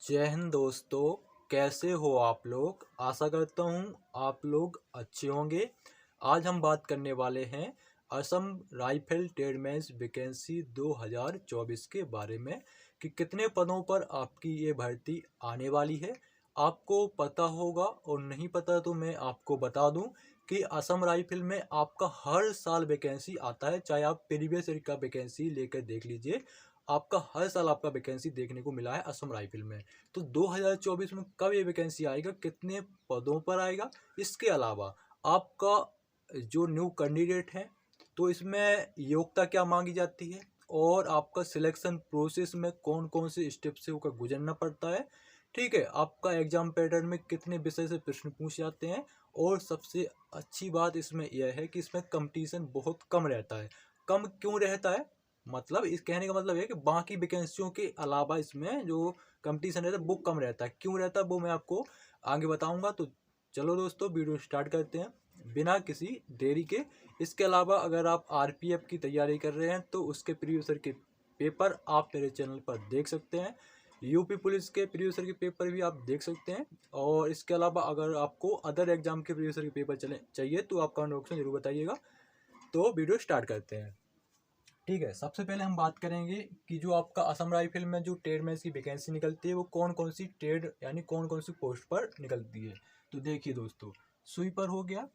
जय हिंद दोस्तों। कैसे हो आप लोग? आशा करता हूँ आप लोग अच्छे होंगे। आज हम बात करने वाले हैं असम राइफल ट्रेडमैन्स वैकेंसी 2024 के बारे में कि कितने पदों पर आपकी ये भर्ती आने वाली है। आपको पता होगा और नहीं पता तो मैं आपको बता दूं कि असम राइफल में आपका हर साल वैकेंसी आता है। चाहे आप प्रीवियस ईयर का वैकेंसी लेकर देख लीजिए, आपका हर साल आपका वैकेंसी देखने को मिला है असम राइफल में। तो 2024 में कब ये वैकेंसी आएगा, कितने पदों पर आएगा, इसके अलावा आपका जो न्यू कैंडिडेट है तो इसमें योग्यता क्या मांगी जाती है और आपका सिलेक्शन प्रोसेस में कौन कौन से स्टेप से होकर गुजरना पड़ता है। ठीक है, आपका एग्जाम पैटर्न में कितने विषय से प्रश्न पूछ जाते हैं। और सबसे अच्छी बात इसमें यह है कि इसमें कंपटीशन बहुत कम रहता है। कम क्यों रहता है, मतलब इस कहने का मतलब है कि बाकी वैकेंसियों के अलावा इसमें जो कंपटीशन रहता है वो कम रहता है। क्यों रहता है वो मैं आपको आगे बताऊंगा। तो चलो दोस्तों, वीडियो स्टार्ट करते हैं बिना किसी देरी के। इसके अलावा अगर आप आरपीएफ की तैयारी कर रहे हैं तो उसके प्रीवियस ईयर के पेपर आप मेरे चैनल पर देख सकते हैं। यूपी पुलिस के प्रीवियस ईयर के पेपर भी आप देख सकते हैं। और इसके अलावा अगर आपको अदर एग्जाम के प्रीवियस ईयर के पेपर चाहिए तो आप कमेंट बॉक्स में जरूर बताइएगा। तो वीडियो स्टार्ट करते हैं। ठीक है, सबसे पहले हम बात करेंगे कि जो आपका असम राइफल में जो ट्रेडमैन की वैकेंसी निकलती है वो कौन कौन सी ट्रेड यानी कौन कौन सी पोस्ट पर निकलती है। तो देखिए दोस्तों, स्वीपर हो गया,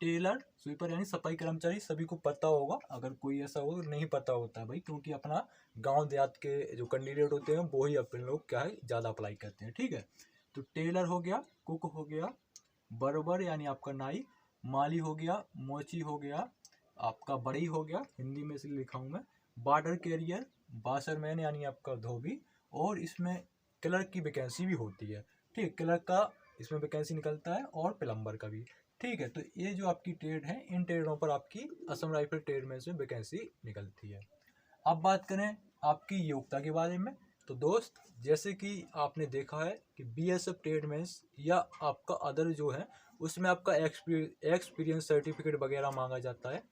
टेलर, स्वीपर यानी सफाई कर्मचारी, सभी को पता होगा। अगर कोई ऐसा हो नहीं पता होता है भाई, क्योंकि अपना गांव देहात के जो कैंडिडेट होते हैं वो ही अपने लोग क्या है ज़्यादा अप्लाई करते हैं। ठीक है, तो टेलर हो गया, कुक हो गया, बर्बर यानी आपका नाई, माली हो गया, मोची हो गया, आपका बड़ी हो गया, हिंदी में इसलिए लिखा हूँ मैं, बॉर्डर कैरियर, बासरमैन यानी आपका धोबी। और इसमें क्लर्क की वैकेंसी भी होती है। ठीक, क्लर्क का इसमें वैकेंसी निकलता है और प्लम्बर का भी। ठीक है, तो ये जो आपकी ट्रेड है, इन ट्रेडों पर आपकी असम राइफल ट्रेड में से वैकेंसी निकलती है। अब बात करें आपकी योग्यता के बारे में। तो दोस्त, जैसे कि आपने देखा है कि बीएसएफ ट्रेडमेंस या आपका अदर जो है उसमें आपका एक्सपीरियंस सर्टिफिकेट वगैरह मांगा जाता है।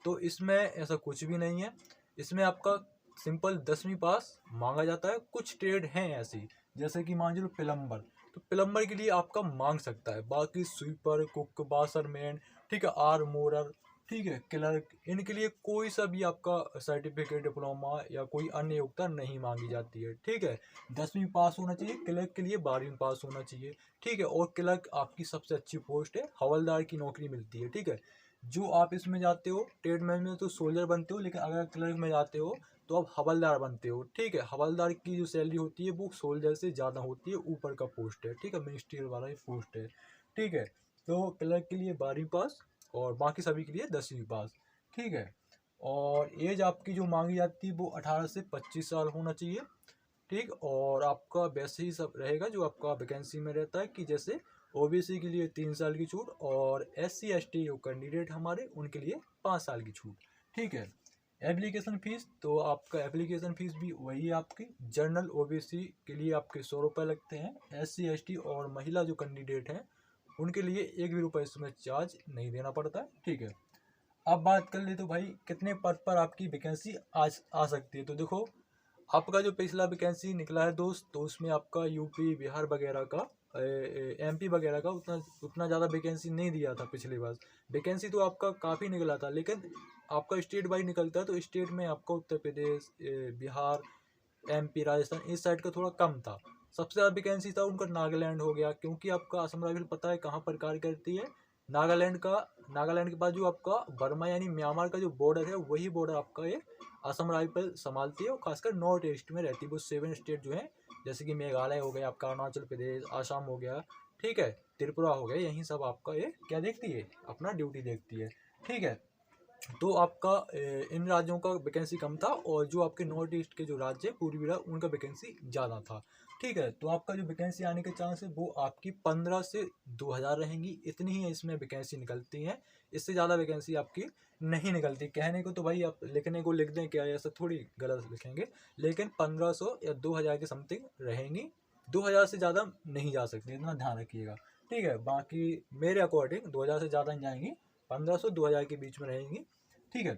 तो इसमें ऐसा कुछ भी नहीं है। इसमें आपका सिंपल 10वीं पास मांगा जाता है। कुछ ट्रेड हैं ऐसी, जैसे कि मान लो प्लम्बर, तो प्लम्बर के लिए आपका मांग सकता है। बाकी स्वीपर, कुक, बासरमैन, ठीक है, आर्मोरर, ठीक है, क्लर्क, इनके लिए कोई सा भी आपका सर्टिफिकेट, डिप्लोमा या कोई अन्य योग्यता नहीं मांगी जाती है। ठीक है, 10वीं पास होना चाहिए। क्लर्क के लिए 12वीं पास होना चाहिए। ठीक है, और क्लर्क आपकी सबसे अच्छी पोस्ट है, हवलदार की नौकरी मिलती है। ठीक है, जो आप इसमें जाते हो ट्रेडमैन में तो सोल्जर बनते हो, लेकिन अगर क्लर्क में जाते हो तो आप हवलदार बनते हो। ठीक है, हवलदार की जो सैलरी होती है वो सोल्जर से ज़्यादा होती है, ऊपर का पोस्ट है। ठीक है, मिनिस्ट्रियल वाला ये पोस्ट है। ठीक है, तो क्लर्क के लिए 12वीं पास और बाकी सभी के लिए 10वीं पास। ठीक है, और एज आपकी जो मांगी जाती है वो 18 से 25 साल होना चाहिए। ठीक, और आपका वैसे ही सब रहेगा जो आपका वैकेंसी में रहता है कि जैसे ओबीसी के लिए 3 साल की छूट और SC ST जो कैंडिडेट हमारे उनके लिए 5 साल की छूट। ठीक है, एप्लीकेशन फ़ीस, तो आपका एप्लीकेशन फ़ीस भी वही है आपकी। जनरल ओबीसी के लिए आपके 100 रुपये लगते हैं। SC ST और महिला जो कैंडिडेट हैं उनके लिए 1 भी रुपये इसमें चार्ज नहीं देना पड़ता है। ठीक है, अब बात कर ले तो भाई कितने पद पर आपकी वैकेंसी आज आ सकती है। तो देखो, आपका जो पिछला वैकेंसी निकला है दोस्त, तो उसमें आपका यूपी बिहार वगैरह का MP वगैरह का उतना उतना ज़्यादा वैकेंसी नहीं दिया था पिछली बार। वैकेंसी तो आपका काफ़ी निकला था, लेकिन आपका स्टेट वाइज निकलता है तो स्टेट में आपका उत्तर प्रदेश, बिहार, MP, राजस्थान इस साइड का थोड़ा कम था। सबसे ज़्यादा वैकेंसी था उनका नागालैंड हो गया, क्योंकि आपका असम राइफल पता है कहाँ पर कार्य करती है, नागालैंड का। नागालैंड के बाद जो आपका बर्मा यानी म्यांमार का जो बॉर्डर है वही बॉर्डर आपका ये असम राइफल संभालती है। और खासकर नॉर्थ ईस्ट में रहती है वो 7 स्टेट जो है, जैसे कि मेघालय हो गया आपका, अरुणाचल प्रदेश, आसाम हो गया, ठीक है, त्रिपुरा हो गया, यही सब आपका ये क्या देखती है, अपना ड्यूटी देखती है। ठीक है, तो आपका इन राज्यों का वैकेंसी कम था और जो आपके नॉर्थ ईस्ट के जो राज्य पूर्वी राज्य उनका वैकेंसी ज़्यादा था। ठीक है, तो आपका जो वैकेंसी आने के चांस है वो आपकी 15 से 2000 रहेंगी, इतनी ही इसमें वैकेंसी निकलती हैं। इससे ज़्यादा वैकेंसी आपकी नहीं निकलती। कहने को तो भाई आप लिखने को लिख दें क्या, ऐसा थोड़ी गलत लिखेंगे, लेकिन 1500 या 2000 के समथिंग रहेंगी। 2000 से ज़्यादा नहीं जा सकती, इतना ध्यान रखिएगा। ठीक है, बाकी मेरे अकॉर्डिंग 2000 से ज़्यादा नहीं जाएंगी, 1500 2000 के बीच में रहेंगी। ठीक है,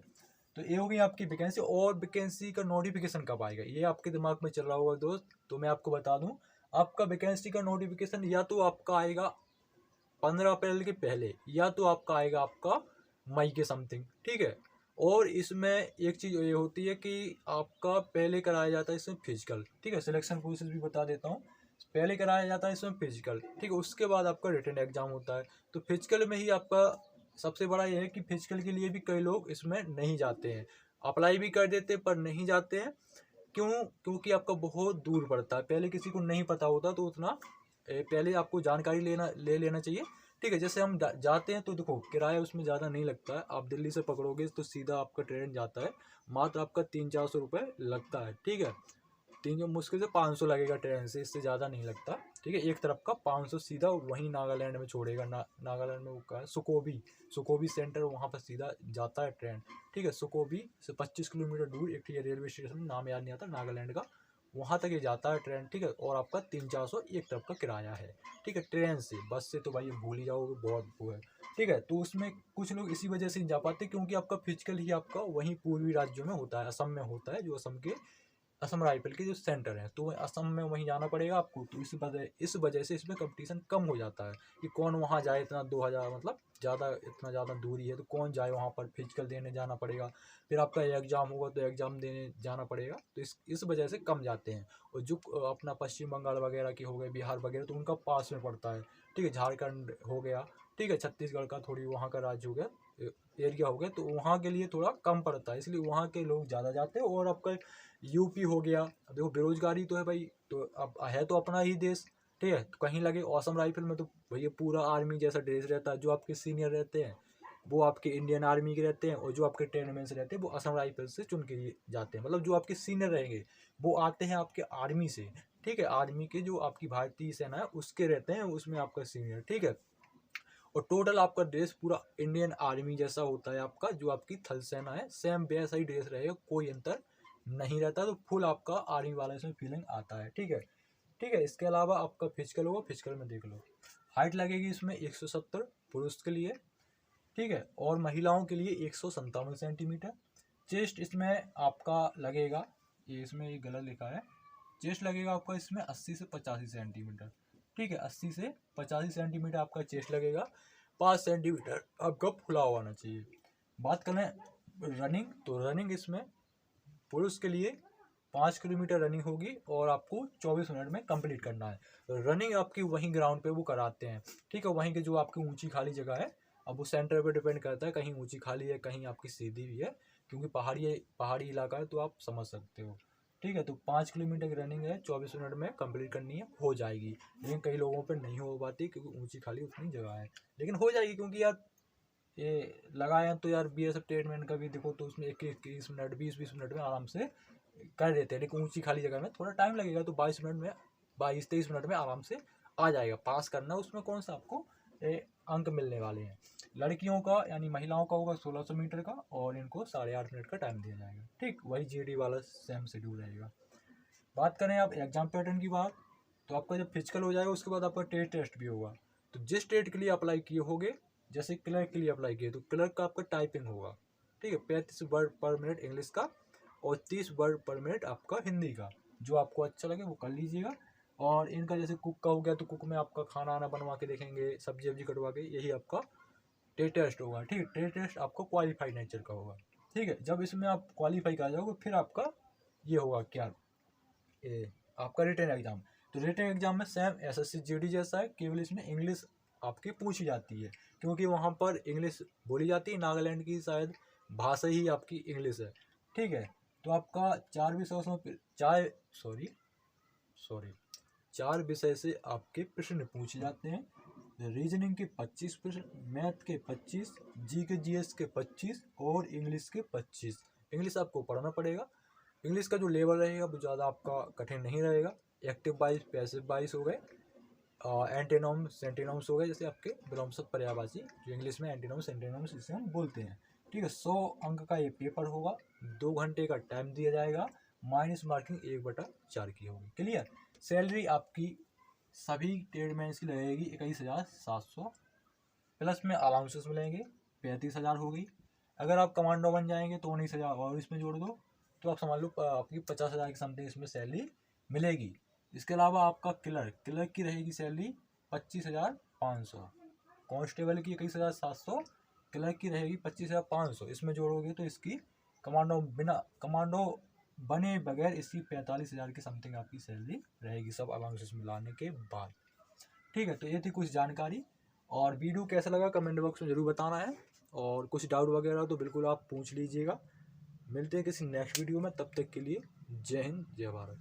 तो ये होगी आपकी वैकेंसी। और वैकेंसी का नोटिफिकेशन कब आएगा ये आपके दिमाग में चल रहा होगा दोस्त, तो मैं आपको बता दूं, आपका वैकेंसी का नोटिफिकेशन या तो आपका आएगा 15 अप्रैल के पहले, या तो आपका आएगा आपका मई के समथिंग, ठीक है। और इसमें एक चीज़ ये होती है कि आपका पहले कराया जाता है इसमें फिजिकल, ठीक है। सिलेक्शन प्रोसेस भी बता देता हूँ। पहले कराया जाता है इसमें फिजिकल, ठीक है, उसके बाद आपका रिटन एग्जाम होता है। तो फिजिकल में ही आपका सबसे बड़ा ये है कि फिजिकल के लिए भी कई लोग इसमें नहीं जाते हैं, अप्लाई भी कर देते हैं पर नहीं जाते हैं। क्यों? क्योंकि आपका बहुत दूर पड़ता है, पहले किसी को नहीं पता होता तो उतना पहले आपको जानकारी ले लेना चाहिए, ठीक है। जैसे हम जाते हैं तो देखो किराया उसमें ज़्यादा नहीं लगता है। आप दिल्ली से पकड़ोगे तो सीधा आपका ट्रेन जाता है, मात्र आपका 300-400 रुपये लगता है, ठीक है। तीन मुश्किल से 500 लगेगा ट्रेन से, इससे ज़्यादा नहीं लगता, ठीक है। एक तरफ का 500 सीधा वहीं नागालैंड में छोड़ेगा। नागालैंड में वो का है सुकोबी सेंटर, वहाँ पर सीधा जाता है ट्रेन, ठीक है। सुकोबी से 25 किलोमीटर दूर एक रेलवे स्टेशन, नाम याद नहीं आता, नागालैंड का, वहाँ तक ये जाता है ट्रेन, ठीक है। और आपका 300-400 एक तरफ का किराया है, ठीक है। ट्रेन से, बस से तो भाई भूल ही जाओगे, बहुत वो है, ठीक है। तो उसमें कुछ लोग इसी वजह से नहीं जा पाते क्योंकि आपका फिजिकल ही आपका वहीं पूर्वी राज्यों में होता है, असम में होता है, जो असम राइफल के जो सेंटर है, तो असम में वहीं जाना पड़ेगा आपको। तो इस वजह से इसमें कंपटीशन कम हो जाता है कि कौन वहाँ जाए, इतना 2000 मतलब इतना ज़्यादा दूरी है तो कौन जाए वहाँ पर, फिजिकल देने जाना पड़ेगा, फिर आपका एग्ज़ाम होगा तो एग्ज़ाम देने जाना पड़ेगा। तो इस वजह से कम जाते हैं। और जो अपना पश्चिम बंगाल वगैरह के हो गए, बिहार वगैरह, तो उनका पास में पड़ता है, ठीक है। झारखंड हो गया, ठीक है, छत्तीसगढ़ का थोड़ी वहाँ का राज्य हो गया, एरिया हो गया, तो वहाँ के लिए थोड़ा कम पड़ता है, इसलिए वहाँ के लोग ज़्यादा जाते हैं। और आपका यूपी हो गया, अब देखो बेरोजगारी तो है भाई, तो अब है तो अपना ही देश, ठीक है। तो कहीं लगे, असम राइफल में तो भैया पूरा आर्मी जैसा ड्रेस रहता है। जो आपके सीनियर रहते हैं वो आपके इंडियन आर्मी के रहते हैं, और जो आपके ट्रेनमैन से रहते हैं वो असम राइफल से चुन के जाते हैं। मतलब जो आपके सीनियर रहेंगे वो आते हैं आपके आर्मी से, ठीक है। आर्मी के जो आपकी भारतीय सेना है उसके रहते हैं, उसमें आपका सीनियर, ठीक है। और टोटल आपका ड्रेस पूरा इंडियन आर्मी जैसा होता है आपका, जो आपकी थल सेना है सेम वैसा ही ड्रेस रहेगा, कोई अंतर नहीं रहता। तो फुल आपका आर्मी वाला इसमें फीलिंग आता है, ठीक है, ठीक है। इसके अलावा आपका फिजिकल होगा, फिजिकल में देख लो हाइट लगेगी इसमें 170 पुरुष के लिए, ठीक है। और महिलाओं के लिए 157 सेंटीमीटर। चेस्ट इसमें आपका लगेगा, ये इसमें ये गलत लिखा है, चेस्ट लगेगा आपका इसमें 80 से 85 सेंटीमीटर, ठीक है। 80 से 85 सेंटीमीटर आपका चेस्ट लगेगा, 5 सेंटीमीटर आपका फुला हुआ होना चाहिए। बात करें रनिंग, तो रनिंग इसमें पुरुष के लिए 5 किलोमीटर रनिंग होगी और आपको 24 मिनट में कंप्लीट करना है। रनिंग आपकी वहीं ग्राउंड पे वो कराते हैं, ठीक है। वहीं के जो आपकी ऊंची खाली जगह है, अब वो सेंटर पे डिपेंड करता है, कहीं ऊंची खाली है कहीं आपकी सीधी भी है, क्योंकि पहाड़ी इलाका है, तो आप समझ सकते हो, ठीक है। तो 5 किलोमीटर की रनिंग है, 24 मिनट में कंप्लीट करनी है, हो जाएगी। लेकिन कई लोगों पर नहीं हो पाती क्योंकि ऊंची खाली उतनी जगह है, लेकिन हो जाएगी क्योंकि यार ये लगाए तो यार BSF ट्रेडमैन का भी देखो, तो उसमें 21-21 मिनट 20-20 मिनट में आराम से कर देते हैं। लेकिन ऊंची खाली जगह में थोड़ा टाइम लगेगा, तो 22 मिनट में 22-23 मिनट में आराम से आ जाएगा। पास करना उसमें कौन सा आपको अंक मिलने वाले हैं। लड़कियों का यानी महिलाओं का होगा 1600 मीटर का, और इनको 8.5 मिनट का टाइम दिया जाएगा, ठीक। वही GD वाला सेम शेड्यूल रहेगा। बात करें आप एग्जाम पैटर्न की बात, तो आपका जब फिजिकल हो जाएगा उसके बाद आपका टेस्ट भी होगा। तो जिस टेट के लिए अप्लाई किए होगे, जैसे क्लर्क के लिए अप्लाई किए तो क्लर्क का आपका टाइपिंग होगा, ठीक है, 35 वर्ड पर मिनट इंग्लिश का और 30 वर्ड पर मिनट आपका हिंदी का। जो आपको अच्छा लगे वो कर लीजिएगा। और इनका जैसे कुक का हो गया तो कुक में आपका खाना आना बनवा के देखेंगे, सब्जी वब्जी कटवा के, यही आपका टेट टेस्ट होगा, ठीक है। टेट टेस्ट आपको क्वालिफाइड नेचर का होगा, ठीक है। जब इसमें आप क्वालिफाई कर जाओगे फिर आपका ये होगा क्या, ये आपका रिटन एग्जाम। तो रिटन एग्जाम में सेम SSC GD जैसा है, केवल इसमें इंग्लिश आपकी पूछी जाती है, क्योंकि वहाँ पर इंग्लिश बोली जाती है। नागालैंड की शायद भाषा ही आपकी इंग्लिश है, ठीक है। तो आपका चार विषय से आपके प्रश्न पूछे जाते हैं। रीजनिंग के 25 प्रश्न, मैथ के 25, जी के GS के 25 और इंग्लिश के 25। इंग्लिश आपको पढ़ना पड़ेगा। इंग्लिश का जो लेवल रहेगा वो ज़्यादा आपका कठिन नहीं रहेगा। एक्टिव 22, पैसिव 22 हो गए, एंटीनोम्स सेंटीनोम्स हो गए, जैसे आपके विलोमसक पर्यायवाची, जो इंग्लिश में एंटीनोम्स सेंटीनोम्स इसे हम बोलते हैं, ठीक है। 100 अंक का ये पेपर होगा, 2 घंटे का टाइम दिया जाएगा, माइनस मार्किंग 1/4 की होगी, क्लियर। सैलरी आपकी सभी ट्रेडमैन की लगेगी 21,700, प्लस में अलाउंसेस मिलेंगे 35,000 होगी। अगर आप कमांडो बन जाएंगे तो 19,000 और इसमें जोड़ दो, तो आप समझ लो आपकी 50,000 की समथिंग इसमें सैलरी मिलेगी। इसके अलावा आपका क्लर्क की रहेगी सैलरी 25,500, कांस्टेबल की 21,700, क्लर्क की रहेगी 25,500। इसमें जोड़ोगे तो इसकी कमांडो बने बगैर इसकी 45,000 की समथिंग आपकी सैलरी रहेगी, सब अलाउंसेस मिलाने के बाद। ठीक है, तो ये थी कुछ जानकारी। और वीडियो कैसा लगा कमेंट बॉक्स में ज़रूर बताना है, और कुछ डाउट वगैरह तो बिल्कुल आप पूछ लीजिएगा। मिलते हैं किसी नेक्स्ट वीडियो में, तब तक के लिए जय हिंद जय भारत।